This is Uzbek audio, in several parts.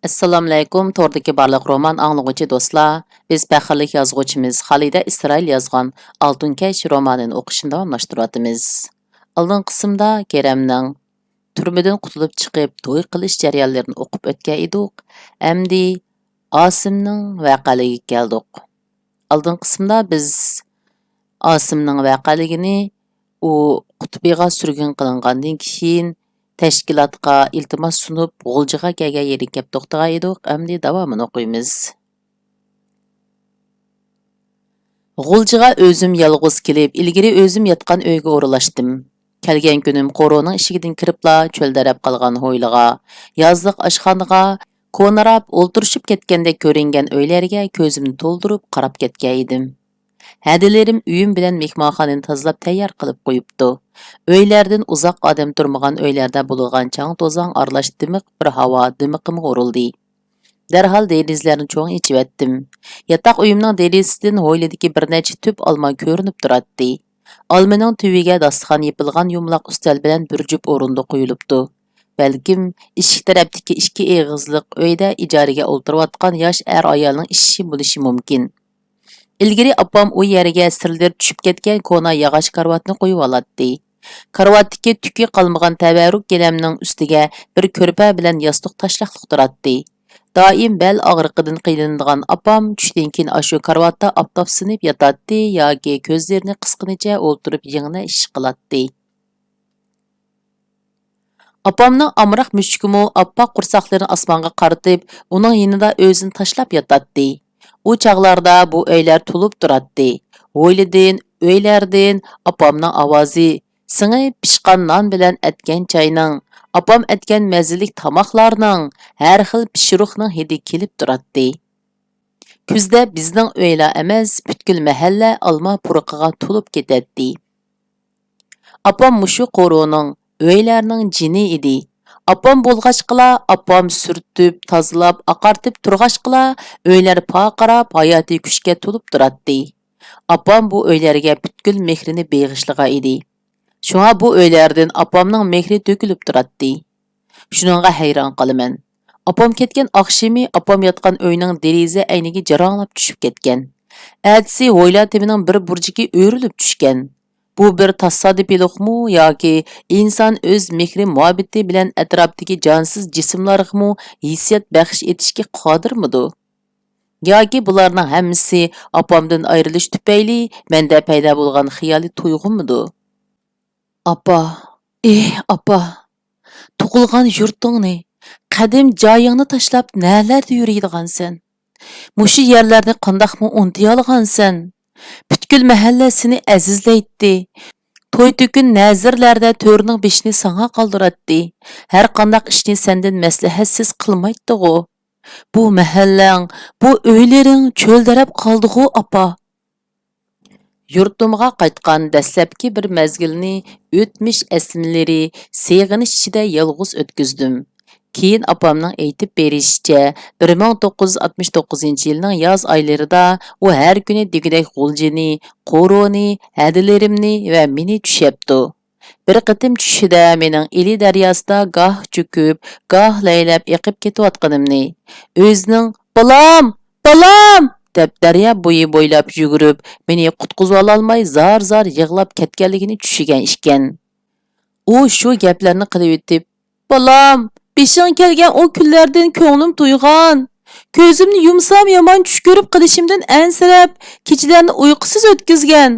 Assalomu alaykum, tordagi barliq roman anglag'uchi do'stlar. Biz faxrli yozuvchimiz Xalida Isroil yozgan Altun Kech romanini o'qishni davomlashtiryapmiz. Oldin qismda Keremning turmadan qutulib chiqib, to'y qilish jarayonlarini o'qib o'tgan edik. Endi Osimning voqealigiga keldik. Oldin qismda biz Osimning voqealigini u qutbiga surgun qilingandan keyin tashkilotga iltimos sunib, G'uljiga kelgan yeriga kelib to'xtagan edik. Endi davomini o'qiymiz. G'uljiga o'zim yolg'iz kelib, ilgari o'zim yotgan uyga o'ralashdim. Kelgan kunim qo'roning eshigidan kiribla cho'ldarab qolgan hovliga, yozliq oshxonaga, ko'narab o'ltirishib ketgandek ko'ringan uylarga ko'zimni to'ldirib qarab ketgan edim. Hadilerim uyim bilan mehmonxonani tozalab tayyor qilib qo'yibdi. Uylardan uzoq odam turmagan uylarda bo'lgan chang to'zon aralash dimiq bir havo dimiqimga urildi. Darhol derizlarni cho'ng ichib etdim. Yotoq uyimning derizidan hovlidagi bir necha tüp olma ko'rinib turardi. Olmaning tuviga dasturxon yopilgan yumloq ustal bilan bir jup o'rindiq qo'yilibdi. Balkim eshik tarafdagi ikki eg'izliq uyda ijaraga o'ltirayotgan yosh ayolning ishi bo'lishi mumkin. Ilgari opam u yerga sirdir tushib ketgan ko'na yog'och karvatni qo'yib oladi. Karvatdagi tuki qolmagan tabarruk gilamning ustiga bir ko'rpa bilan yostiq tashlaq turardi. Doim bel og'riqidan qiynaladigan opam tushdan keyin ashu karvatda oftob sinib yotadi yoki ko'zlarini qisqanicha o'ltirib yig'na ish qiladi. Opamning amroq mushukimi oppoq qursaqlarini osmonga qaratib, uning yonida o'zini tashlab yotadi. U chaqlarda bu uylar to'lib turadi. Uylardan opamning ovozi, singib pishqan non bilan atgan choyning, opam atgan mazalik tomoqlarning, har xil pishruqning hidi kelib turadi. Kuzda bizning uylar emas, butkul mahalla olma puruqiga to'lib ketadi. Opam mushu qo'roning, uylarning jini edi. Opam bo'lg'achqila, opam surtib, tozalab, oqartib turg'achqila, uylar poqarab, hayotiy kuchga to'lib turadi. Opam bu uylarga butkul mehrini beg'ishlagan edi. Shunga bu uylardan opamning mehri to'kilib turadi. Shuningga hayron qolaman. Opam ketgan oqshimi opam yotgan uyning deriza ayniga jaranglab tushib ketgan. Ertasi o'yla temining bir burjiga o'rilib tushgan. Bu bir tasodifilikmi yoki inson o'z mehri muhabbati bilan atrofdagi jonsiz jismlarga hissiyot baxsh etishga qodirmidi? Yoki bularning hammasi opamdan ayrilish tufayli menda paydo bo'lgan xiyoliy tuyg'umidi? Apa, apa, tug'ilgan yurtingni, qadim joyingni tashlab nalarda yuriydigansan? Mushu yerlarni qandoqmi unuta olgansan? Butkul mahalla seni azizlaydi. To'y to'kin nazirlarda to'rning beshini sana qoldiratdi. Har qandoq ishni sendan maslahatsiz qilmaydi-g'u. Bu mahallang, bu uylaring cho'ldarab qoldi-g'u, apa. Yurtimga qaytgan dastlabki bir mezgilni o'tmish eslimlari seg'inish ichida yolg'iz o'tkazdim. Keyin opamning aytib berishicha 1969-yilning yoz oylarida u har kuni degidek G'uljini, Qo'roni, hadilarimni va meni tushyapti. Bir qitim tushida mening Ili daryosida goh cho'kib, goh laylab eqib ketayotganimni, o'zining "Bolam, bolam!" deb daryo bo'yi bo'ylab yugurib, meni qutqizib ololmay zar-zar yig'lab ketganligini tushigan ekan. U shu gaplarni qilib o'tib, "Bolam, beshing kelgan o kunlardan ko'nglim to'ygan. Ko'zimni yumsam yomon tush ko'rib qilishimdan ansirab, kechalarni uyqusiz o'tkazgan.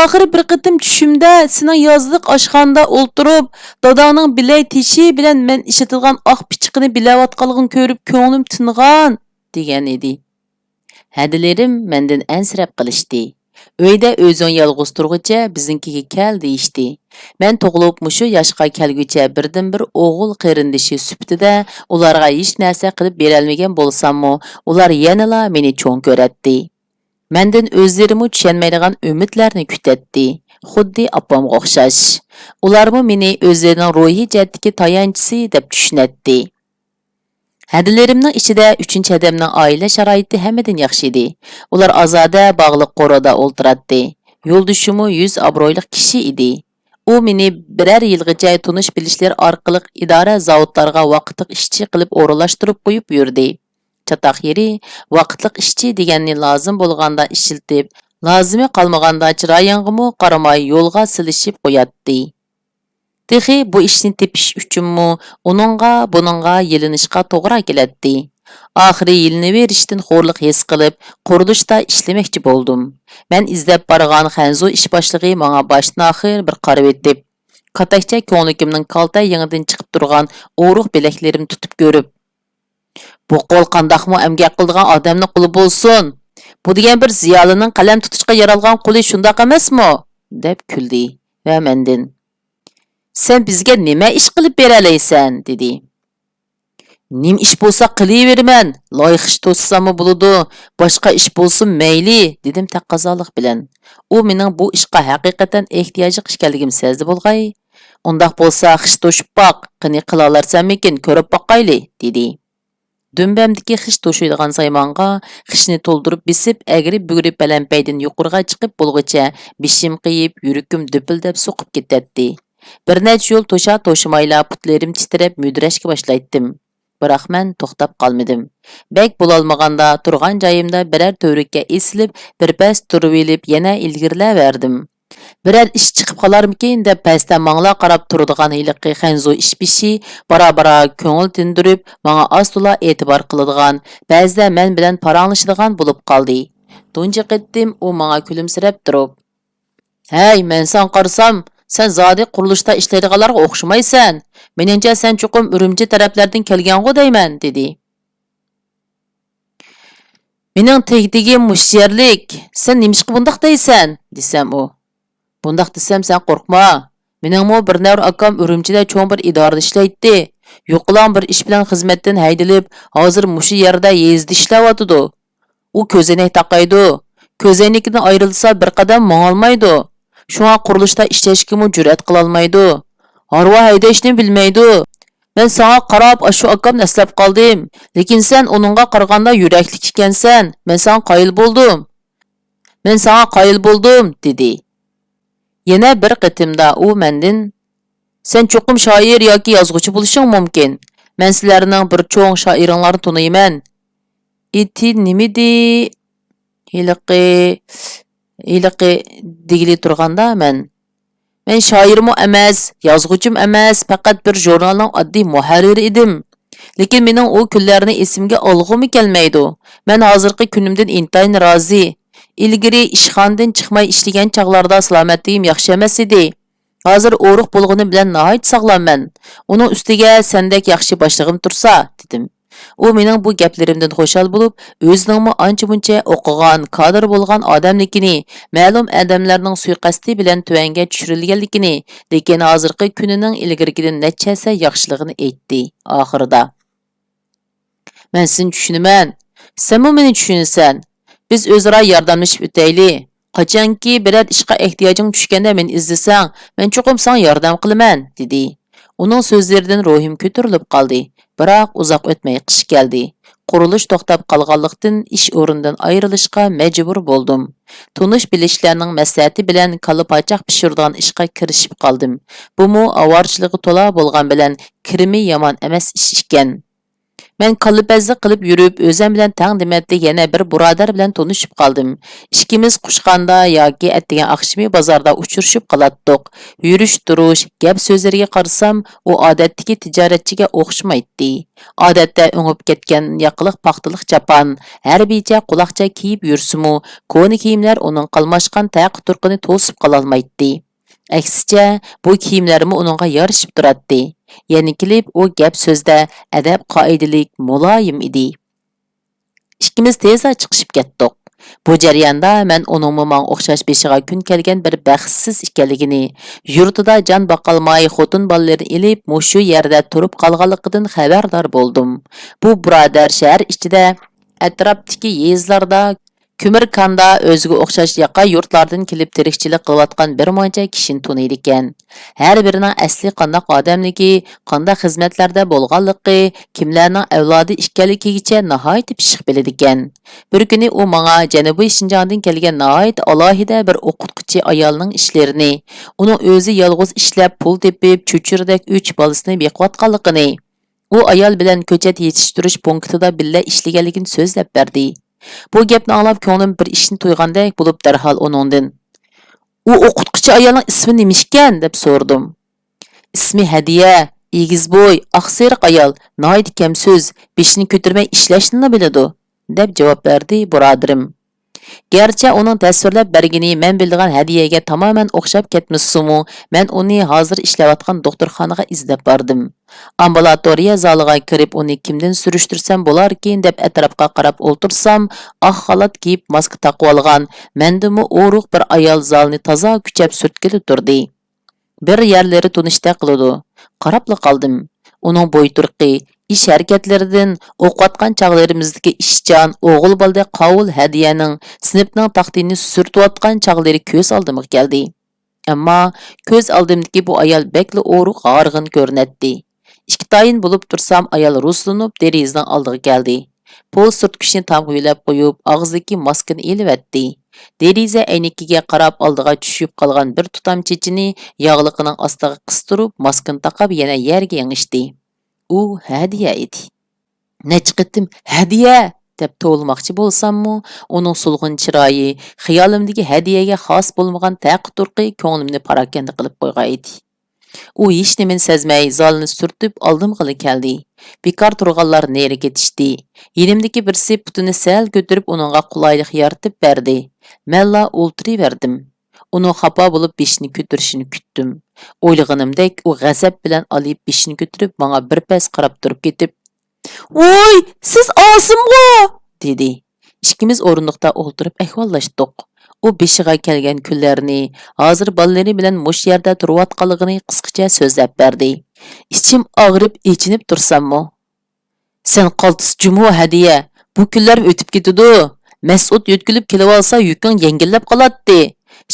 Oxiri bir qitim tushimda sening yozliq oshxonada o'ltirib, dadangning bilay teshi bilan men ishlatilgan oq pichiqini bilayotganligini ko'rib ko'nglim tingan" degan edi. Hadilerim mendan ansirab qilishdi. Uyda o'zing yolg'iz turguncha biznikiga kel deyishdi. Men tug'ilib mushu yoshga kelguncha birdan bir o'g'il qarindishi sifatida ularga hech narsa qilib bera olmagan bo'lsam-mu, ular yanala meni cho'ng ko'ratdi. Mendan o'zlarini tushunmaydigan umidlarni kutatdi. Xuddi opamga o'xshash. Ularmi meni o'zlarining ruhiy jihatdagi tayanchisi deb tushunatdi. Hadilerimning ichida 3-odamning oila sharoiti hammadan yaxshi edi. Ular ozoda bog'liq qo'roda o'ltiradi. Yo'ldishimi 100 obro'li kishi edi. U meni birer yilgacha tunish bilishlar orqali idora zavodlarga vaqtliq ishchi qilib o'rinlashtirib qo'yib yurdi. Chataq yeri vaqtliq ishchi deganni lozim bo'lganda ishiltib, lozimi qolmaganda chiroyingimi qaramay yo'lga silishib qo'yatdi. Texi bu ishni tepish uchunmi buningga yelinishga to'g'ri keladi. Oxiri yilni verishdan xo'rliq his qilib, qurilishda ishlamoqchi bo'ldim. Men izlab borgan Xanzu ish boshlig'i menga boshdan oxir bir qarab etib, qatakcha ko'nglimning kalta yangidan chiqib turgan o'ruq bilaklarimni tutib ko'rib, bu qo'l qandoqmi amgak qiladigan odamning qo'li bo'lsin? Bu degan bir ziyolining qalam tutishga yaralgan qo'li shundoq emasmi? deb kuldi va mendan "Sen bizga nima ish qilib beralaysan?" dedi. "Nim ish bo'lsa qilaverman, loyiha ish to'ssami bo'ladi, boshqa ish bo'lsin mayli", dedim taqozolik bilan. U mening bu ishga haqiqatan ehtiyoji ekanligim sezdi bo'lg'ay. "Undaq bo'lsa xish to'shib boq, qani qila olarsanmikin, ko'rib boqayli", dedi. Dümbamdagi xish to'shaydigan saymonga xishni to'ldirib bisib, agri bugri palampaydan yuqoriga chiqib bo'lg'icha bishim qiyib, yurakim dupildab so'qib ketadi. Bir necha yo'l to'sha-to'shimayla putlarim titrab mudrashga boshlaydim. Biroq men to'xtab qolmadim. Bek bo'lolmaganda turgan joyimda biror to'rikka esilib, birpas turib elib, yana ilgirlaverdim. Biror ish chiqib qolarmikin deb pastdan mangla qarab turadigan hiliqi Xanzu ishbishi bara-bara ko'ngil tindirib, menga ostula e'tibor qiladigan, ba'zida men bilan paranglashadigan bo'lib qoldi. Tunji qetdim u menga kulimsirab turib, "Hey, men sen qarsam, sen zodi qurilishda ishlaydiganlarga o'xshamaysan. Meningcha sen chuqum Urumchi taraflardan kelgan-ku deyman", dedi. "Mening tegdigim mush yerlik. Sen nimishqa bundaq deysan?" desam u. "Bundaq desam sen qo'rqma. Meningmi bir navr akam Urumchida cho'ng bir idorada ishlaydi. Yo'qlan bir ish bilan xizmatdan haydilib, hozir mush yerda yezdi ishlayotidi. U ko'zoynak taqaydi. Ko'zoynakidan ayrilsa bir qadam mongolmaydi. Shunga qurilishda ishlashga jur'at qila olmaydi. Harva haydashni bilmaydi. Men sana qarab shu akamni eslab qoldim. Lekin sen uningga qaraganda yurakli ekansan. Men sana qoyil bo'ldim", dedi. Yana bir qitimda u mendan "Sen cho'qim shoir yoki yozuvchi bo'lishing mumkin. Men sizlarning bir cho'ng shoiringlarni tunayman." "Iti nimidi?" Hiliqi degili turganda men shoirmi emas, yozuvchim emas, faqat bir jurnalning oddiy muharriri edim. Lekin mening u kunlarni esimga olg'im kelmaydi. Men hozirgi kunimdan intayin rozi. Ilgari ishxonadan chiqmay ishlagan chaqlarda salomatligim yaxshi emas edi. Hozir o'ruq bo'lg'ini bilan nihoyat sog'lomman. Uning ustiga sendek yaxshi boshlig'im tursa, dedim. U mening bu gaplarimdan xushal bo'lib, o'ziningmi ancha-muncha o'qigan, kadr bo'lgan odamligini, ma'lum odamlarning suiqasdi bilan tuvanga tushirilganligini, lekin hozirgi kunining ilgarigidan nechasi yaxshiligini aytdi. Oxirida "Men seni tushunaman. Senmi meni tushunasan. Biz o'zaro yordamlashib o'tayli. Qachonki biror ishga ehtiyojing tushganda men izlasang, men chuqum senga yordam qilaman", dedi. Uning so'zlaridan ruhim ko'tarilib qoldi. Biroq uzoq o'tmay qish keldi. Qurilish to'xtab qolganlikdan ish o'rnidan ayrilishga majbur bo'ldim. Tunish bilishlarning maslahati bilan kalla pochoq pishiradigan ishga kirishib qoldim. Bumu avorchiligi to'la bo'lgan bilan kirimi yomon emas ish ekan. Men kallapazlik qilib yurib, o'zim bilan tang dematda yana bir birodar bilan tanishib qoldim. Ikkimiz qushqanda yoki atdigan oqshimi bozorda uchrashib qolatdiq. Yurish-turish, gap so'zlariga qarsam, u odatdagi tijoratchiga o'xshamaydi. Odatda o'ngib ketgan yoqliq paxtaliq chapon, harbiycha quloqcha kiyib yursimu, ko'ni kiyimlar uning qalmashgan taq-turqini to'sib qololmaydi. Aksicha, bu kiyimlarimi uningga yarashib turadi. Yani kilib u gap so'zda adab qoidalik muloyim edi. Ikkimiz tezda chiqishib ketdik. Bu jarayonda men uning menga o'xshash beshiga kun kelgan bir baxtsiz ekanligini, yurtida jon boqolmay xotin bolalarini elib, mushu yerda turib qolganligidan xabardor bo'ldim. Bu birodar shahar ichida, atrofdagi yezlarda Kümirkanda o'ziga o'xshash yaqa yurtlardan kelib tirikchilik qilayotgan bir muncha kishini tuniydi ekan. Har birining asli qandaq odamligi, qandaq xizmatlarda bo'lganligi, kimlarning avlodi ekanligigacha nihoyat pishiq biladi ekan. Bir kuni u menga Janubiy Shinjongdan kelgan nihoyat alohida bir o'qituvchi ayolning ishlarini, uning o'zi yolg'iz ishlab pul tepib, cho'chirdek 3 bolasini beqiyotganligini, u ayol bilan ko'chat yetishtirish punktida billa ishlaganligini so'zlab berdi. Bu gapni anglab ko'nglim bir ishni to'ygandek bo'lib darhol uningdan "U o'qituvchi ayolning ismi nima ekan?" deb so'radim. "Ismi Hadiya, egizbo'y, oqseriq ayol, nihoyat kamso'z, beshini ko'tarmay ishlashni biladi", deb javob berdi birodarim. Gerçi uning tasvirlab bergini men bildigan Hadiyaga tamoman o'xshab ketmisimu, men uni hozir ishlayotgan doktorxonaga izlab bordim. Ambulatoriya zaliga kirib uni kimdan surishtirsam bo'larkin deb atrofga qarab o'ltirsam, oq xalat kiyib maska taqib olgan, mendimi o'ruq bir ayol zalni toza kuchab surtkili turdi. Bir yerlari tunishda qiladi. Qarabla qoldim. Uning bo'y turqi, ish harakatlaridan o'qiyotgan chog'larimizdagi ishchan, o'g'il bolda qovul Hadiyaning sinfning taxtini surtayotgan chog'lari ko'z oldimga keldi. Ammo ko'z oldimdagi bu ayol bekli o'ruq g'arg'in ko'rinadi. Ikki tayin bo'lib tursam, ayol ruslanib derazaning oldiga keldi. Pol surtkichni tamg'ilab qo'yib, og'zidagi maskani elib Deriza aynikiga qarab oldiga tushib qolgan bir tutam chechini yog'liqining ostiga qistirib, maskani taqab yana yerga yangishdi. U Hadiya edi. Nechiqitim Hadiya deb to'lmoqchi bo'lsammi, uning sulg'un chiroyi, xiyolimdagi Hadiyaga xos bo'lmagan taqi turqi ko'nglimni parakanda qilib qo'ygan edi. U hech nimani sezmay zalni surtib oldimga keldi. Bekor turganlar neri ketishdi. Yerimdagi birsi putini sal ko'tarib uningga qulaylik yaratib berdi. Menla o'ltiraverdim. Uni xafa bo'lib beshini ko'tarishini kutdim. O'ylaganimdek u g'azab bilan olib beshini ko'tarib menga bir pas qarab turib ketib, "Voy, siz Osimg'o!" dedi. Ikkimiz o'rindiqda o'ltirib ahvollashdik. U beshiga kelgan kunlarni, hozir bolalari bilan mush yerda turayotganligini qisqacha so'zlab berdi. Ichim og'rib, echinib tursammi? "Sen qaltis jumo Hadiya, bu kunlar o'tib ketadi. Mas'ud yo'tkilib kelib olsa, yuking yengillab qoladi.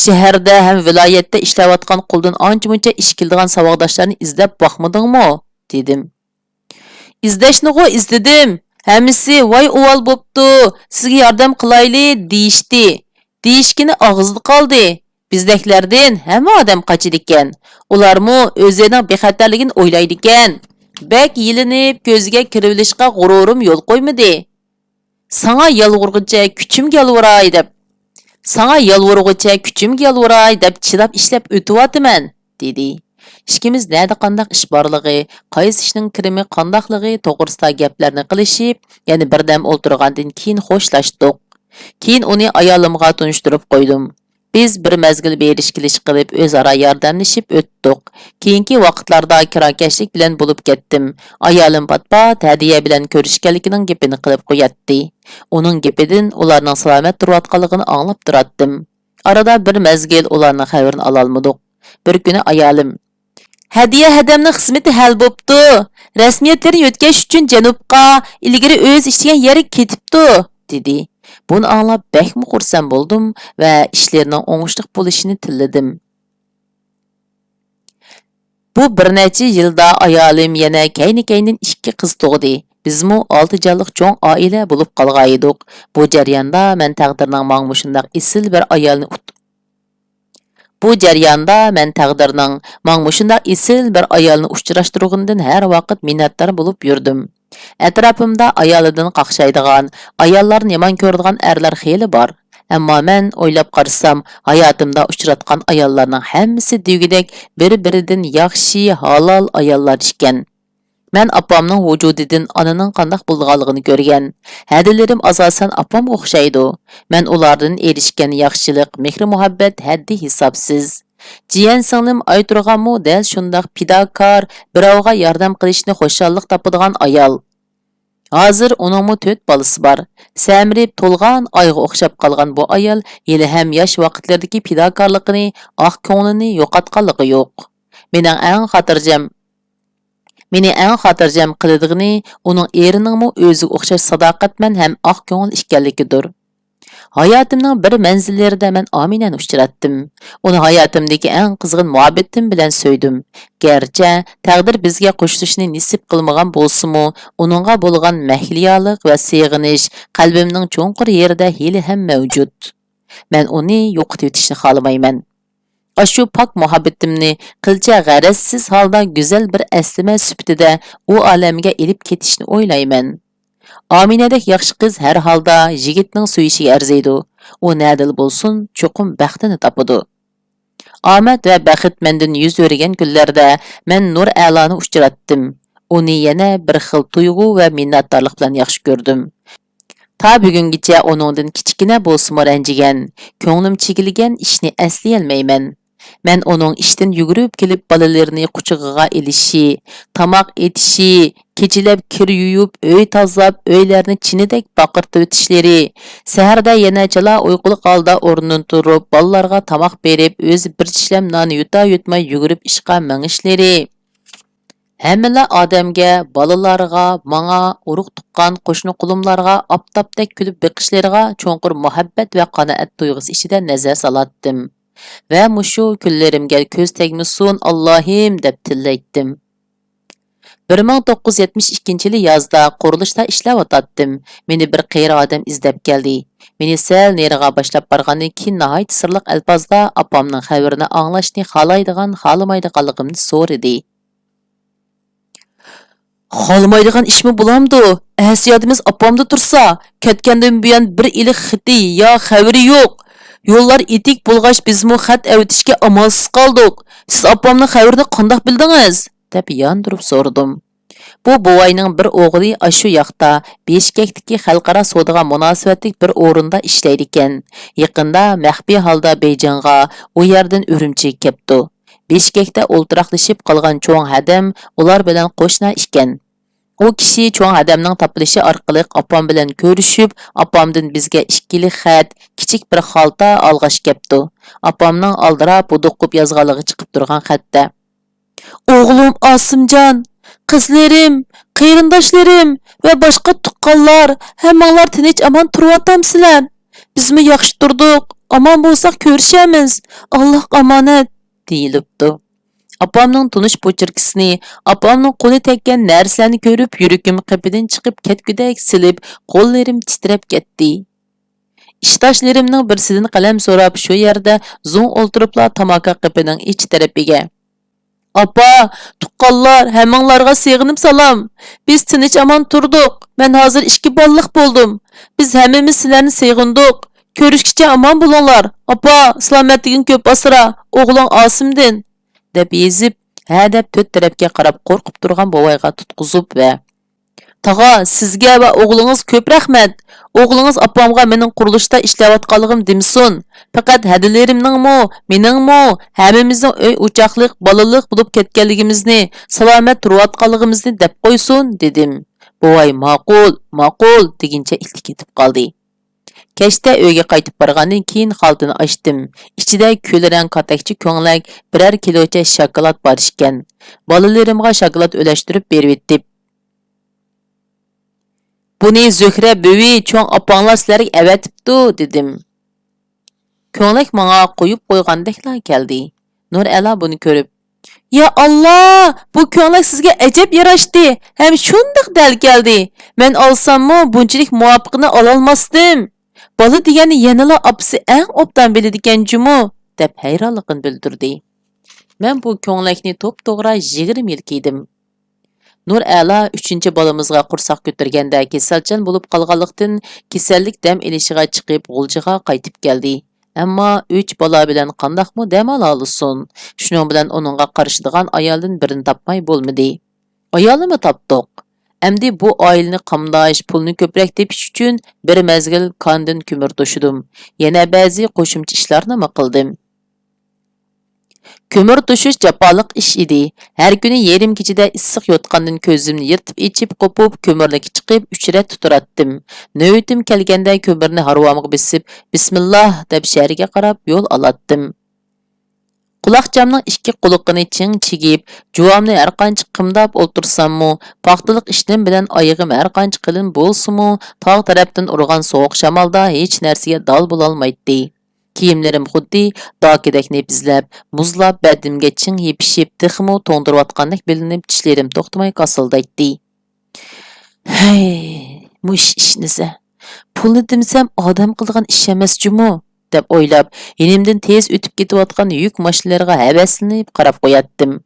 Shaharda ham viloyatda ishlayotgan quldan ancha-muncha ish keladigan savoddoshlarni izlab boqmadingmi?" dedim. "Izlashni-g'o izladim. Hammasi voy uvol bo'pti, sizga yordam qilayli deyishdi. Deyishkini og'izda qoldi. Bizdaklardan hamma odam qochidi ekan. Ularmi o'zining bexatarligini o'ylaydi ekan. Bek yilinib ko'ziga kirivilishga g'ururim yo'l qo'ymadi. Sana yalvurg'icha kuchimga yalvuray deb. Sana yalvurg'icha kuchimga yalvuray deb chidab ishlab o'tyapman", dedi. Ikkimiz nada qandaq ish borligi, qaysi ishning kirimi qandaqligi to'g'risida gaplarni qilishib, yana birdam o'ltirgandan keyin xo'shlashdik. Keyin uni ayolimga tunishtirib qo'ydim. Biz bir mezgil berish-kelish qilib o'zaro yordamlashib o'tdik. Keyingi vaqtlarda kirakashlik bilan bo'lib ketdim. Ayolim patpat Hadiya bilan ko'rishganligining gapini qilib qo'yatdi. Uning gapidan ularning salomat turayotganligini anglab turatdim. Arada bir mezgil ularning xabarini ola olmadik. Bir kuni ayolim "Hadiya hadamning xizmati hal bo'pti. Rasmiyatlarni o'tkazish uchun janubga ilgari o'z ishiga yeri ketibdi", dedi. Buni anglab bakmi xursand bo'ldim va ishlarning o'ngishli bo'lishini tilladim. Bu bir necha yilda ayolim yana kayni-kaynin 2 qiz tug'di. Bizmi 6 jonliq cho'ng oila bo'lib qolgan edik. Bu jarayonda men taqdirning menga shunday esil bir ayolni uchrashtirgandan har vaqt minnatdor bo'lib yurdim. Atrofimda ayolidan qaqshaydigan, ayollarni yomon ko'radigan erlar xeyli bor. Ammo men o'ylab qarasam, hayotimda uchratgan ayollarning hammasi degidek bir-biridan yaxshi, halol ayollar ekan. Men opamning vujudidan onaning qandoq bo'lganligini ko'rgan. Hadilarim asosan opamga o'xshaydi. Men ulardan erishgan yaxshilik, mehr-muhabbat haddi hisobsiz. Jiyan singlim Ayturg'anmu dal shundoq pidokor, birovga yordam qilishni xo'shallik topadigan ayol. Hozir uningmi 4 bolasi bor. Samirib to'lgan oyga o'xshab qolgan bu ayol hali ham yosh vaqtlardagi pidokorligini, oq ko'nglini yo'qotganligi yo'q. Meni eng xotirjam qiladigini uning eriningmi o'ziga o'xshash sadoqatman ham oq ko'ngil ekanligidir. Hayotimning bir manzillarida men Aminani uchratdim. Uni hayotimdagi eng qizg'in muhabbatim bilan so'ydim. Garchi taqdir bizga qo'shilishni nasib qilmagan bo'lsa-mu, uningga bo'lgan mahliyalik va seg'inish qalbimning cho'nqur yerida hali ham mavjud. Men uni yo'qotib o'tishni xohlamayman. Ashu pok muhabbatimni qilcha g'arazsiz holda go'zal bir aslama sifatida u olamga elib ketishni o'ylayman. Aminadek yaxshi qiz har holda yigitning suyishiga arziydi. U nadil bo'lsin, cho'qim baxtini topadi. Omad va baxt mendan yuz o'rgan kunlarda men Nur A'loni uchratdim. Uni yana bir xil tuyg'u va minnatdorlik bilan yaxshi ko'rdim. Ta bugungacha uningdan kichkina bo'lsa-mu ranjigan, ko'nglim chigilgan ishni eslay Men uning ishdan yugurib kelib bolalarini quchog'iga ilishi, tamoq etishi, kechalab kir yuyib, uy tozalab, uylarni chinidek baqirtib o'tishlari, saharda yana chala uyquliq holda o'rnidan turib, bolalarga tamoq berib, o'zi bir tishlam non yuta-yutmay yugurib ishqa mingishlari. Hamma odamga, bolalarga, menga, urug' tuqqan qo'shni qulumlarga optopdek kulib beqishlariga cho'nqur muhabbat va qanoat tuyg'usi ichida nazar solatdim. Va mushu kunlarimga ko'z tegmasin Allohim deb tillaydim. 1972-yil yozda qurilishda ishlab o'tatdim. Meni bir qiyra odam izlab keldi. Meni sal neriga boshlab borgandan keyin nihoyat sirliq alfozda opamning xabarini anglashni xolamaydiganligimni so'radi. Xolmaydigan ishmi bo'lamdi? Asiyatimiz opamda tursa, ketgandan buyon bir iliq xiti yo xabari yo'q. Yo'llar etik bo'lg'ach bizmi xat avtishga amalsiz qoldik. Siz opamning xabarini qanday bildingiz? deb yondirib so'radim. Bu buvayning bir o'g'li ashu yoqda Beshkekdagi xalqaro savdoga munosabatlik bir o'rinda ishlaydi ekan. Yaqinda maxfiy holda Bejonga, u yerdan Urumchiga kelibdi. Beshkekda o'ltiraqlashib qolgan cho'ng hadam ular bilan qo'shna ekan. U kishi cho'ng hadamning topilishi orqali opam bilan ko'rishib, opamdan bizga ikkili xat, kichik bir xalta olg'ash kelibdi. Opamning aldirab buduqib yozganligi chiqib turgan xatda: O'g'lim Osimjon, qizlarim, qarindoshlarim va boshqa tuqqanlar, hammanglar tinch amon turyotamsizlar. Bizmi yaxshi turdik, amon bo'lsak ko'rishamiz. Alloh omonat deyilibdi. Apamning tunish pochirkisini, apamning qo'li tekkan narsani ko'rib, yuragim qipidan chiqib ketgudak silib, qo'llarim titrab ketdi. Ishdoshlarimning birsidan qalam so'rab, shu yerda zo'n o'ltiribla tamaka qipining ich tarafiga: Apa, tuqqanlar, hammanglarga sig'inib salom. Biz tinch amon turdik. Men hozir 2 bolliq bo'ldim. Biz hammamiz sizlarni sig'indik. Ko'rishkicha amon bo'linglar. Apa, salomatliging ko'p asra. O'g'ling Osimdin deb yezib, ha deb to'rt tarafga qarab qo'rqib turgan bovayga tutqizib va: Tag'a, sizga va o'g'lingiz ko'p rahmat. O'g'lingiz opamga mening qurilishda ishlayotganligim demisin. Faqat hadilarimningmi, meningmi, hammamizning uy o'choqlik, bolaliq bo'lib ketganligimizni, salomat turayotganligimizni deb qo'ysin, dedim. Bovay ma'qul deguncha iltik ketib qoldi. Kechda uyga qaytib borgandan keyin xaltini ochdim. Ichida ko'laran katakchi ko'nglak biror kilocha shokolad bor ekan. Bolalarimga shokolad ulashtirib berib etdim. Buni Zuhra buvi cho'ng opanglar sizlarga avatibdi, dedim. Ko'nglak menga qo'yib qo'ygandekla keldi. Nur A'lo buni ko'rib: Ya Allah, bu ko'nglak sizga ajab yarashdi. Ham shundoq dal keldi. Men olsammi bunchalik muvofiqni ololmasdim. Bola degani yanala opsi eng obdan biladigan jumu deb hayronligini bildirdi. Men bu ko'nglakni to'p-to'g'ri 20 yil kiydim. Nur A'lo 3-bolamizga qursoq ko'targanda kasalchan bo'lib qolganlikdan kasallik dam ilishiga chiqib G'uljiga qaytib keldi. Ammo 3 bola bilan qandoqmi dam ololsin. Shuning bilan uningga qarashadigan ayoldan birini topmay bo'lmadi. Ayolni topdik. Endi bu oilani qamdash, pulni ko'proq tepish uchun bir mezgil kondin ko'mir to'shidim. Yana ba'zi qo'shimcha ishlarni qildim. Ko'mir to'shish jafoliq ish edi. Har kuni yarim kechida issiq yotgandan ko'zimni yirtib ichib qopib, ko'mirlikka chiqib 3 rat tuturatdim. Navbatim kelganda ko'mirni harvomga bisib, bismillah deb shariga qarab yo'l olatdim. Quloqcamning ikki quloqini ching chigib, juvamni har qancha qimdab o'tirsammu, paxtaliq ishlim bilan oyog'im har qancha qilin bo'lsimu, tog' tarafdan urgan sovuq shamolda hech narsaga dal bo'lolmaydi. Kiyimlerim xuddi dokidek nepizlab, muzlab badimga ching yepishib, texmo to'ndirayotgandek bilinib, tishlarim to'xtamay qasildaydi. Hey, mush ishnisi. Pulni demsam odam qilgan ish emas-jumu, deb o'ylab, yenimdan tez o'tib ketayotgan yuk mashinalariga havaslanib qarab qo'yatdim.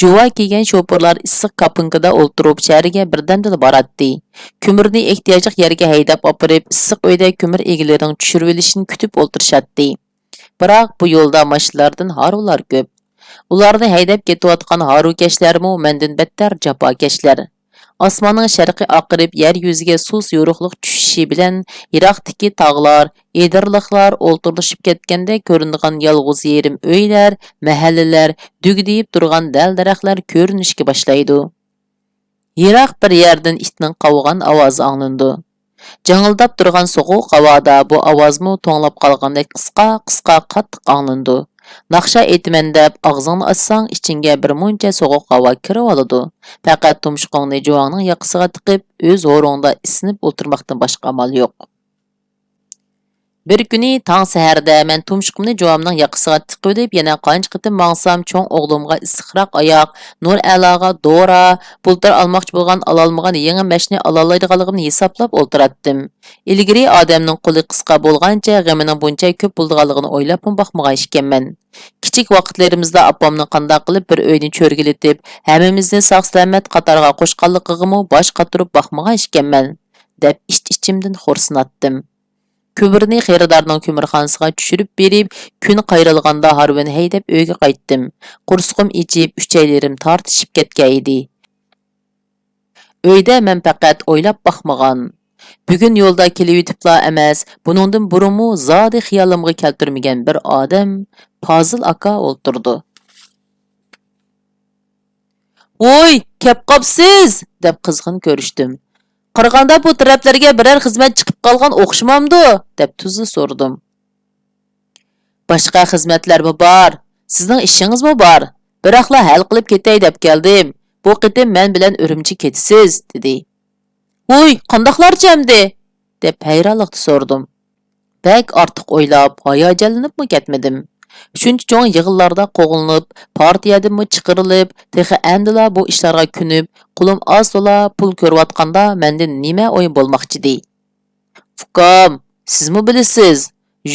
Juva kiygan sho'purlar issiq kapinkada o'ltirib shahriga birdamda boratdi. Ko'mirni ehtiyojli yerga haydab opirib, issiq uyda ko'mir egalarining tushirib olishini kutib o'tirishatdi. Biroq bu yo'lda mashinalardan harular ko'p. Ularni haydab ketayotgan harukashlarmi mendan battar jafokashlar. Osmonning sharqi oqirib, yer yuziga sus yo'ruqliq tushishi bilan Iroqdagi tog'lar, edirliqlar o'ltirishib ketganda ko'rinadigan yolg'iz yerim uylar, mahallalar, dugdiyib turgan dal-daraxtlar ko'rinishga boshlaydi. Yiroq bir yerdan itning qovgan ovozi anglandi. Jangildab turgan so'g'uq havoda bu ovozmi to'nglab qolgandek qisqa qattiq anglandi. Naqsha aytman deb og'zingni ochsang ichingga bir muncha so'g'uq havo kirib oladi. Faqat tumshuqingni juvonning yoqasiga tiqib, o'z o'rningda isinib o'tirmoqdan boshqa amal yo'q. Bir kuni tong saharda men tumshuqimni juvomning yoqasiga tiqib deb yana qancha qitim mangsam cho'ng o'g'limga issiqroq oyoq, nur aloga dora, pultar olmoqchi bo'lgan ololmagan yangi mashina ololaydiganligimni hisoblab o'tiratdim. Ilgari odamning qo'li qisqa bo'lgancha g'amining buncha ko'p bo'lganligini o'ylab boqmagan ekanman. Kichik vaqtlarimizda opamni qanday qilib bir uyni cho'rgilatib, hammamizni sog'-salomat qatorga qo'shqanligimni bosh qatirib boqmagan ekanman, deb ichimdan xo'rsinatdim. Ko'mirni xeridorning ko'mirxonasiga tushirib berib, kun qayrilganda harvini haydab uyga qaytdim. Qursqim ichib, uchaylarim tortishib ketgan edi. Uyda men faqat o'ylab baxmagan. Bugun yo'lda kelib yetibla emas, buningdan burunmu zodi xiyolimga keltirmagan bir odam Fozil aka o'ltirdi. "Voy, kep qopsiz!" deb qizg'in ko'rishdim. "Qaraganda bu taraflarga biror xizmat chiqib qolgan o'xshamamdi?" deb tuzli so'radim. "Boshqa xizmatlarmi bor? Sizning ishingizmi bor? Biroqla hal qilib ketay deb keldim. Bu qitim men bilan Urumchi ketasiz", dedi. "Voy, qandoqlar jamdi?" deb hayronlikda so'radim. Bak ortiq o'ylab, hayajonlanibmi ketmadim. Shuncha cho'ng yig'inlarda qo'g'ilib, partiyadimmi chiqirilib, texi andila bu ishlarga kunib, qo'lim oz to'la pul ko'rayotganda mendan nima o'yin bo'lmoqchidi? "Fukam, sizmi bilasiz?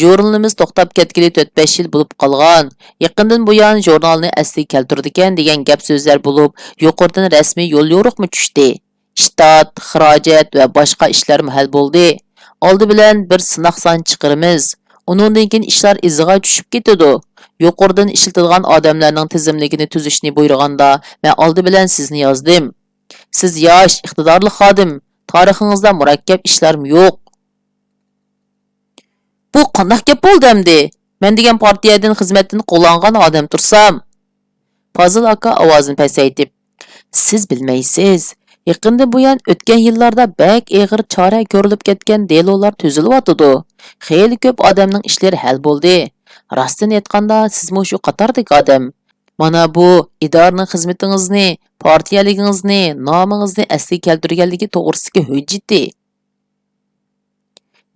Jurnalimiz to'xtab ketgili 4-5 yil bo'lib qolgan. Yaqindan buyon jurnalni asli keltirdigan degan gap so'zlar bo'lib, yuqoridan rasmiy yo'l yo'riqmi tushdi. Shtat, xarajat va boshqa ishlar hal bo'ldi. Oldi bilan bir sinoq son chiqiramiz. Uningdan keyin ishlar iziga tushib ketadi. Yuqoridan ishlatilgan odamlarning tizimligini tuzishni buyurganda, men oldi bilan sizni yozdim. Siz yosh, iqtidorli xodim. Tarixingizda murakkab ishlarim yo'q." "Bu qanday gap bo'ldi endi? Men degan partiyadan xizmatdan qo'llangan odam tursam." Fozil aka ovozini pasaytib, "Siz bilmaysiz. Yaqinda buyon o'tgan yillarda bak og'ir chora ko'rilib ketgan delolar tuzilyotdi. Xeyli ko'p odamning ishlari hal bo'ldi. Rostini aytganda, siz shu qatordagi odam. Mana bu idoraning xizmatingizni, partiyaligingizni, nomingizni asli keltirganligi to'g'risidagi hujjati."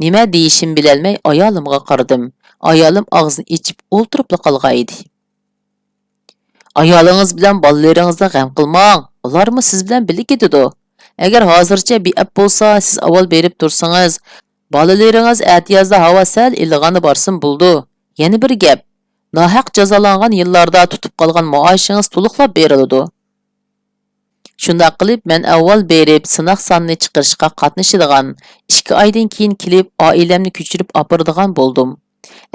Nima deyishim bilolmay ayolimga qaradim. Ayolim og'zini ichib o'ltirib qolgan edi. "Ayolingiz bilan bolalaringizni g'am qilmang. Ularmi siz bilan birga ketadi. Agar hozircha beab bo'lsa, siz avval berib tursangiz, bolalaringiz atiyozda havo sal ilig'ani borsin bo'ldi. Yana bir gap. Nohaq jazolangan yillarda tutib qolgan maoshingiz to'liqlab beriladi. Shunda qilib men avval berib sinoq sonini chiqarishga qatnashadigan, 2 oydan keyin kelib oilamni ko'chirib opiradigan bo'ldim.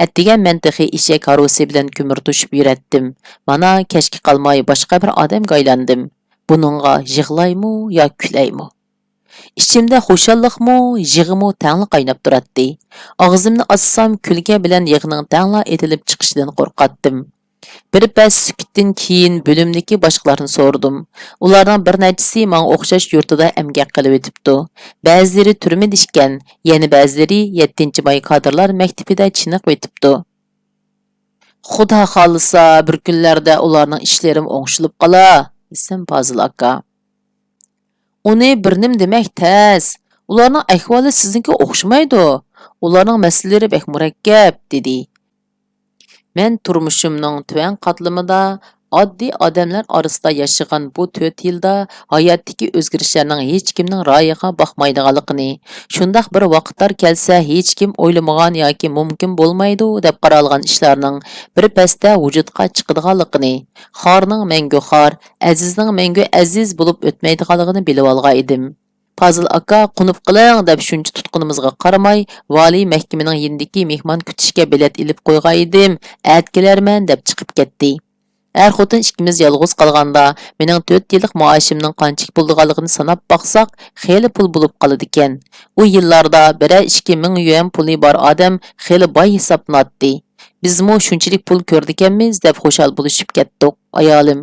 Atdigan men texi eshak karosi bilan ko'mir to'shib yuratdim. Mana kechki qolmay boshqa bir odamga aylandim. Buningga yig'laymi yo kulaymi? Ichimda xushalliqmi, yig'imi tangli qaynab turadi. Og'zimni ochsam kulga bilan yig'ning tangla etilib chiqishidan qo'rqatdim. Bir pas sukutdan keyin bo'limdagi boshqalarni so'rdim. Ularning bir nechasi menga o'xshash yurtida emgak qilib o'tibdi. Ba'zilari turmada ishgan, yana ba'zilari 7-may kadrlar maktabida chiniq o'tibdi. Xudo xolisa bir kunlarda ularning ishlarim o'ngshilib qola, desam Fazil aka. Uni bir nim demak tez. Ularning ahvoli sizningga o'xshamaydi. Ularning masalalari bek murakkab, dedi. Men turmushimning tuvan qatlamida oddiy odamlar orasida yashagan bu 4 yilda hayotdagi o'zgarishlarning hech kimning ro'yiga boqmaydiganligini, shundaq bir vaqtlar kelsa hech kim o'ylamagan yoki mumkin bo'lmaydi deb qaralgan ishlarning bir pasda vujudga chiqadiganligini, xorning mangu xor, azizning mangu aziz bo'lib o'tmaydiganligini bilib olgan edim. Fazil aka qunub qiling deb shuncha tutqunimizga qaramay, valiy mahkamaning yindiki mehmon kutishga bilet ilib qo'ygan edim. Kelarman deb chiqib ketdi. Xotin ikkimiz yolg'iz qolganda, mening 4 yillik maoshimning qancha bo'lganligini sanab baqsaq, xeyli pul bo'lib qoladi ekan. U yillarda 1-2 ming yuan puli bor odam xeyli boy hisoblanadi. Bizmo shunchalik pul ko'rdikanmiz deb xushal bo'lishib ketdik, ayolim.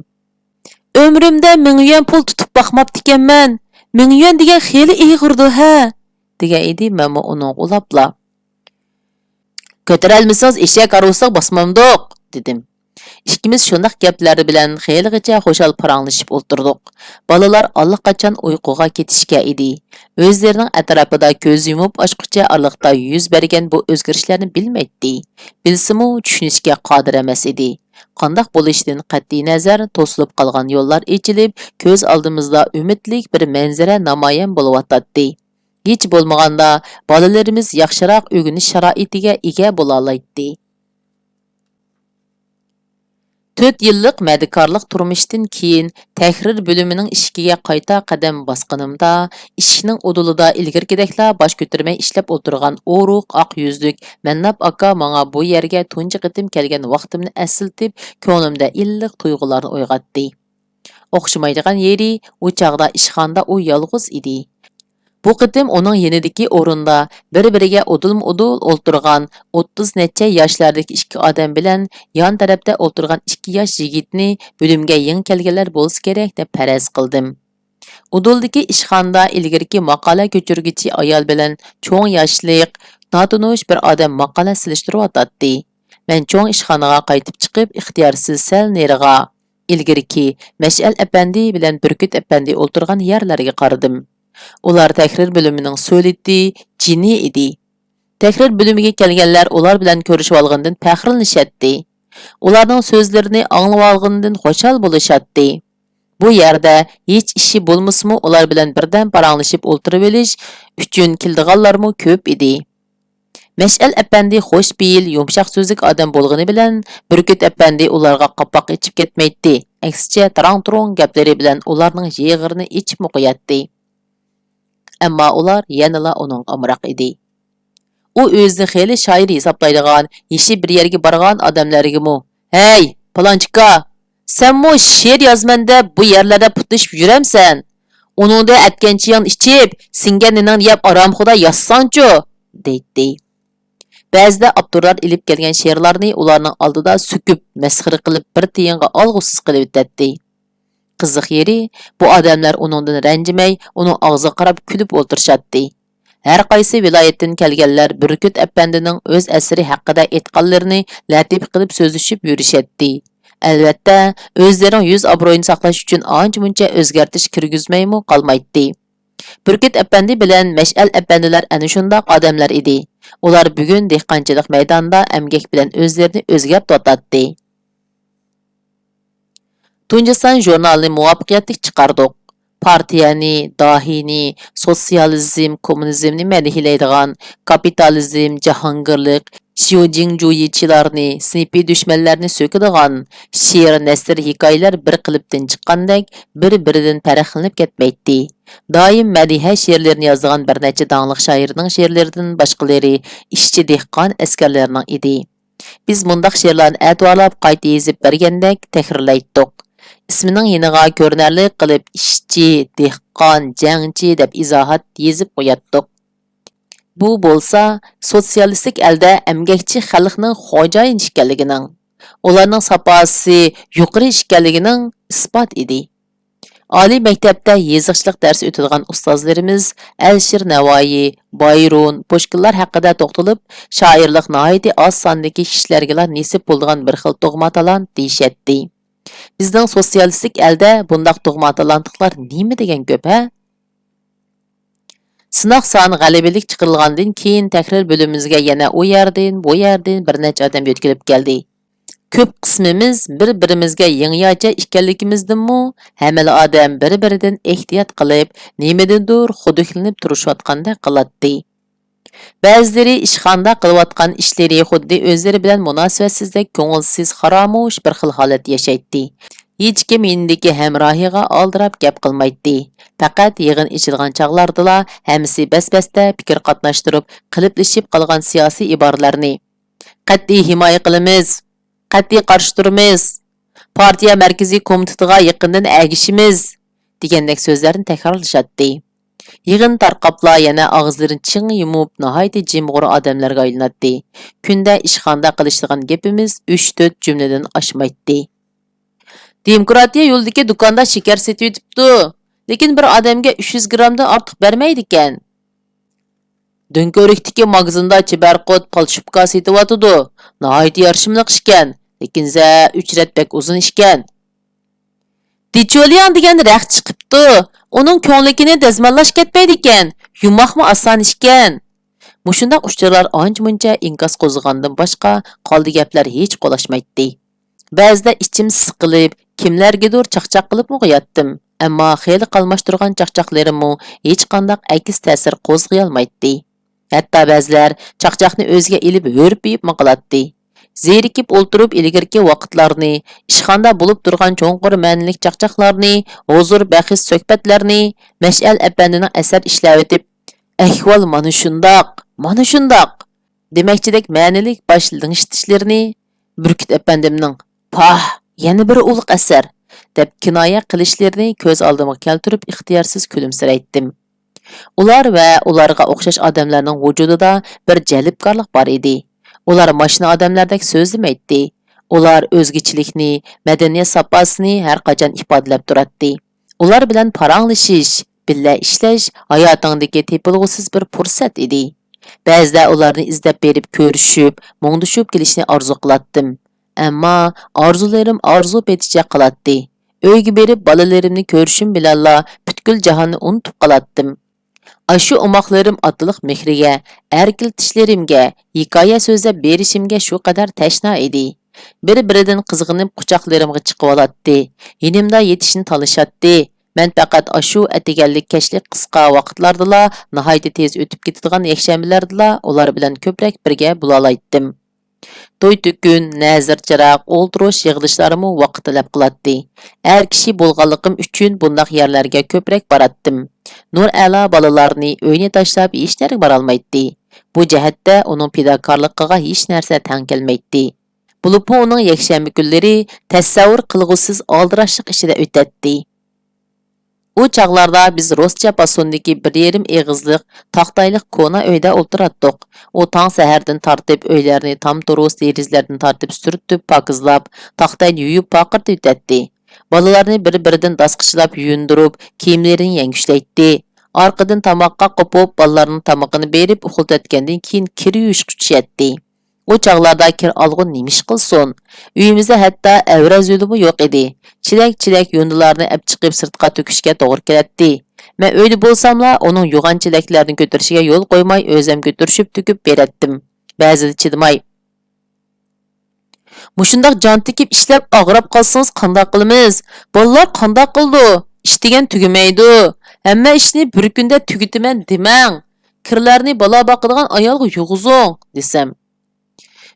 Ömrümdə 1000 yuan pul tutub baxmabdı ekanman. 1000 yuan degan xeyli ig'irdi ha, degan edi men uni ulabla. Ko'tarolmasangiz eshak arvosak bosmamdiq, dedim. İkimiz shundaq gaplar bilan xeyligacha xo'shal paranglashib o'tirdik. Balalar allaqachon uyquga ketishga edi. O'zlarining atrofida ko'z yumib ochqicha arliqda yuz bergan bu o'zgarishlarni bilmaydi. Bilsimi tushunishga qodir emas edi. Qandaq bo'lishidan qat'iy nazar to'silib qolgan yo'llar ochilib, ko'z oldimizda umidlik bir manzara namoyon bo'layotdi. Hech bo'lmaganda bolalarimiz yaxshiroq o'rganish sharoitiga ega bo'la oladi. 4 yillik medikarlik turmushdan keyin tahrir bo'limining ishiga qayta qadam bosqanimda, ishning udulida ilgirgidekla bosh ko'tarmay ishlab o'tirgan o'ruq oq yuzlik Mannab aka menga bu yerga tunji qitim kelgan vaqtimni eslatib, ko'nglimda illiq tuyg'ularni uyg'otdi. O'xshamaydigan yeri, u chaqda ishxonada u yolg'iz edi. Bu qitim uning yenidagi o'rinda bir-biriga udul-udul o'ltirgan 30 necha yoshlardagi ikki odam bilan yon tarafda o'ltirgan 2 yosh yigitni bo'limga yangi kelganlar bo'lsa kerak deb faraz qildim. Uduldagi ishxonada ilgirki maqola ko'chirgichi ayol bilan cho'ng yoshlik, notunush bir odam maqola silishtiryotdi. Men cho'ng ishxonaga qaytib chiqib, ixtiyorsiz sal neriga ilgirki Mash'al apandi bilan Burkut apandi o'ltirgan yerlarga qaradim. Ular tahrir bo'limining so'liti jini edi. Tahrir bo'limiga kelganlar ular bilan ko'rishib olgandan faxrlanishadi. Ularning so'zlarini anglab olgandan xushal bo'lishadi. Bu yerda hech ishi bo'lmasmi, ular bilan birdan paranglashib o'ltirib olish uchun keldiganlarmi ko'p edi. Mash'al apandi xo'sh beyil, yumshoq so'zlik odam bo'lgani bilan Burkut apandi ularga qapoq ichib ketmaydi. Aksicha tarang-turang gaplari bilan ularning yig'irini ichib qo'yadi. Ammo ular yanala uning amroq edi. U o'zini xeyli shoir hisoblaydigan, yeshi bir yerga borgan odamlarga "Hey, palonchika, senmi she'r yozman deb bu yerlarda putlashib yuramsan? Uningda atganchiyan ichib, singanining yeb aramxo'da yozsanchu", deydi. Ba'zida Abdurlar ilib kelgan she'rlarni ularning oldida sukib, masxira qilib bir tiyinga olg'usiz qilib o'tadi. Qiziq yeri, bu odamlar uningdan ranjimay, uning og'ziga qarab kulib o'tirishadi. Har qaysi viloyatdan kelganlar Burkut appandining o'z asri haqida aytganlarini latif qilib so'zlashib yurishadi. Albatta, o'zlarining yuz obro'yini saqlash uchun ancha-muncha o'zgartish kirgizmaymi qolmaydi. Burkut appandi bilan Mash'al appandilar ana shunday odamlar edi. Ular bugun dehqonchilik maydonida emgak bilan o'zlarini o'zgartirdi. Tunjisan jurnalini muvaffaqiyatli chiqardik. Partiyani, dahini, sotsializm, kommunizmni madhiylaydigan, kapitalizm, jahongirlik, Xiyojingjuyichilarni, sinipiy dushmanlarni so'kadigan, she'r, nasr, hikoyalar bir qilibdan chiqqandek bir-biridan farqlanib ketmaydi. Doim madiha she'rlarini yozgan bir necha danglik shoirning she'rlaridan boshqalari ishchi dehqon askarlarning edi. Biz mundaq she'rlarni atvolab qayta yezib bergandek takrorlaydik. İsmining yeniga ko'rinarli qilib ishchi, dehqon, jangchi deb izohat yezib qo'yatdik. Bu bo'lsa, sotsialistik elda emgakchi xalqning xo'jayin ekanligining, ularning saposi yuqori ekanligining isbot edi. Oliy maktabda yezıqchilik darsi o'tadigan ustozlarimiz Alshir Navoiy, Bayrun, Pushkinlar haqida to'xtalib, shoirlik nihoyatda oz sondagi kishilarga nasib bo'lgan bir xil tug'ma talant deyishatdi. Bizning sotsialistik elda bundaq tug'ma talantlar nima degan ko'p ha? Sınaq soni g'alabalik chiqarilgandan keyin takror bo'limimizga yana u yerdan, bu yerdan bir necha odam yo'tkilib keldi. Ko'p qismimiz bir-birimizga yangiyacha ekanligimizdanmi, hamma odam bir-biridan ehtiyot qilib, nimadandir xuduklanib turishayotganda qiladi. Ba'zilari ishxonada qilayotgan ishlari xuddi o'zlari bilan munosabatsizlik, ko'ngilsiz, xaromush bir xil holat yashaydi. Hech kim indiki hamrohiga oldirab gap qilmaydi. Faqat yig'in ichilgan chog'lardala hammasi bas-basda fikr qatnashtirib, qiliplashib qolgan siyosiy iboralarni qat'iy himoya qilamiz, qat'iy qarshi turamiz, partiya markaziy komitetiga yaqindan agishimiz degandek so'zlarni takrorlashadi. Yig'in tarqabla yana og'izlarini ching yumib, nihoyatda jimg'ur odamlarga aylanadi. Kunda ishxonada qilishadigan gapimiz 3-4 jumladan oshmaydi. Demokratiya yo'ldagi do'konda shakar setib yotibdi, lekin bir odamga 300 grammdan ortiq bermaydi ekan. Dönko'rikdagi magazinda chibarqot polshubka setyotidi. Nihoyatda yarshimliq ishkan, lekin za 3 rat bek uzun ishkan. Dicholian degan rax chiqibdi. Uning ko'ngligini dazmollash ketmaydi ekan. Yumoqmi oson ishkan. Mushundaq uchurlar ancha-muncha inkas qo'zg'andan boshqa qoldi gaplar hech qolashmaydi. Ba'zida ichim siqilib, kimlargadir chaqchaq qilib qo'yatdim. Ammo xeyli qalmashtirgan chaqchaqlarimmi hech qanday aks ta'sir qo'zg'ay olmaydi. Hatto ba'zilar chaqchaqni o'ziga ilib hurpib maqalatdi. Zerikib o'ltirib ilgirki vaqtlarni, ishxonada bo'lib turgan cho'nqur ma'nilik chaqchaqlarni, huzur bahis suhbatlarni Mash'al apandining asar ishlab etib, ahvol mana shundoq demakchidek ma'nilik boshlanishtishlarini Burkut apandimning "Pah, yana bir ulug' asar" deb kinoya qilishlarini ko'z oldimga keltirib ixtiyorsiz kulimsiraytdim. Ular va ularga o'xshash odamlarning vujudida bir jalbkorlik bor edi. Ular mashina odamlardek so'zlamaydi. Ular o'zgachilikni, madaniyat safosini har qachon ifodalab turadi. Ular bilan paranglashish, billa ishlash hayotingdagi tepilg'usiz bir fursat edi. Ba'zida ularni izlab berib ko'rishib, mungdushib kelishni orzu qilatdim. Ammo orzularim orzu peticha qiladi. Uyga berib bolalarimni ko'rishim bilanla butkul jahonni unutib qolatdim. Ashu umoqlarim otliq mehriga, erkiltishlarimga, hikoya so'zlab berishimga shu qadar tashna edi. Bir-biridan qizg'inib quchoqlarimga chiqib oladi. Yonimda yetishni talashadi. Men faqat ashu atiganlik kashlik qisqa vaqtlardala, nihoyatda tez o'tib ketadigan yakshanbalardala ular bilan ko'proq birga bo'la oldim. To'y-to'kun, nazir chiroq, o'ltirish yig'ilishlarimi vaqt talab qiladi. Er kishi bo'lganligim uchun bundaq yerlarga ko'proq boratdim. Nur a'lo bolalarni uyni tashlab hech narga bora olmaydi. Bu jihatda uning fidokorligiga hech narsa tang kelmaydi. Bulubmi uning yakshanba kunlari tasavvur qilg'usiz oldirashlik ichida o'tadi. U chaqlarda biz Ruscha pasondagi 1,5 eg'izliq taxtayliq kona uyda o'ltiratdik. U tong sahardan tortib uylarni tam-turus derizlardan tortib surtib, pokizlab, taxtayni yuyib paqirtib o'tadi. Bolalarni bir-biridan dasqichlab yuyundirib, kiyimlarini yangishlaydi. Orqadan tomoqqa qopib, bolalarning tomoqini berib uxlatgandan keyin kir yuvishga tushadi. O chaqlarda kir olg'un nemish qilsin? Uyimizda hatto avraz yo'limi yo'q edi. Chilak yundilarni olib chiqib sirtqa to'kishga to'g'ri keladi. Men uyda bo'lsamla, uning yug'an chilaklarni ko'tarishiga yo'l qo'ymay, o'zim ko'tarishib to'kib beratdim. Ba'zida chidamay. Mushundaq jon tikib ishlab og'rab qolsangiz qanday qilamiz? Bolalar qanday qildi? Ish degan tugamaydi. Hamma ishni bir kunda tugitaman demang. Kirlarni bola boqadigan ayolga yug'izing, desam.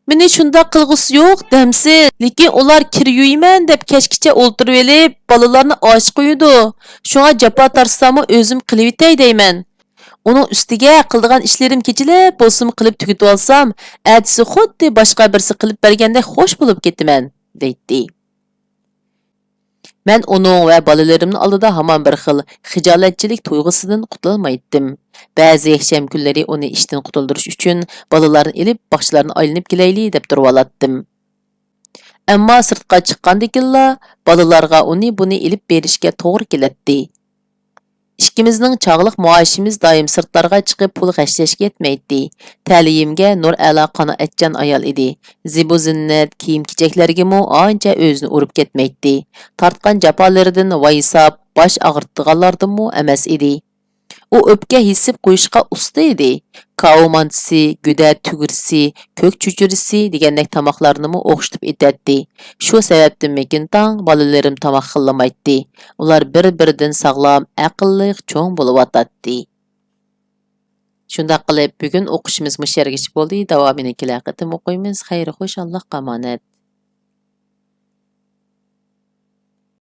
Meni shunda qilg'usi yo'q demsiz, lekin ular kir yuyman deb kechgacha o'ltirib elib, bolalarni och qo'ydi. Shunga jafo tarsam o'zim qilib etay deyman. Uning ustiga qildigan ishlarim kechilib bo'lsin qilib tugatib olsam, atisi xuddi boshqa birisi qilib bergandek xo'sh bo'lib ketaman, deydi. Men uning va bolalarimning oldida hamon bir xil xijolatchilik tuyg'usidan qutulmaydim. Ba'zi yakshanba kunlari uni ishdan qutuldirish uchun bolalarni ilib, bog'chalarni aylanib kelayli deb turib olatdim. Ammo sirtqa chiqqandikilla balalarga uni buni ilib berishga to'g'ri keladi. İkimizning chog'liq muoshimiz doim sirtlarga chiqib pul g'ashlashga yetmaydi. Ta'limga nur a'lo qanoatchan ayol edi. Zibu zinnat kiyim-kechaklargami ancha o'zini urib ketmaydi. Tortgan jafolaridan vaysab bosh og'ritganlardanmi emas edi. U o'pka hissib qo'yishga usta edi. Kaumantisi, go'da tugursi, ko'k chuchurisi degandek tomoqlarni o'xshatib etadi. Shu sababdan Mekintang bolalarim tomoq xillamaydi. Ular bir-biridan sog'lom, aqlli, cho'ng bo'lib atadi. Shunda qilib bugun o'qishimiz mushargish bo'ldi. Davomini kelaqatim o'qiymiz. Xayr, xo'sh, Allohga omonat.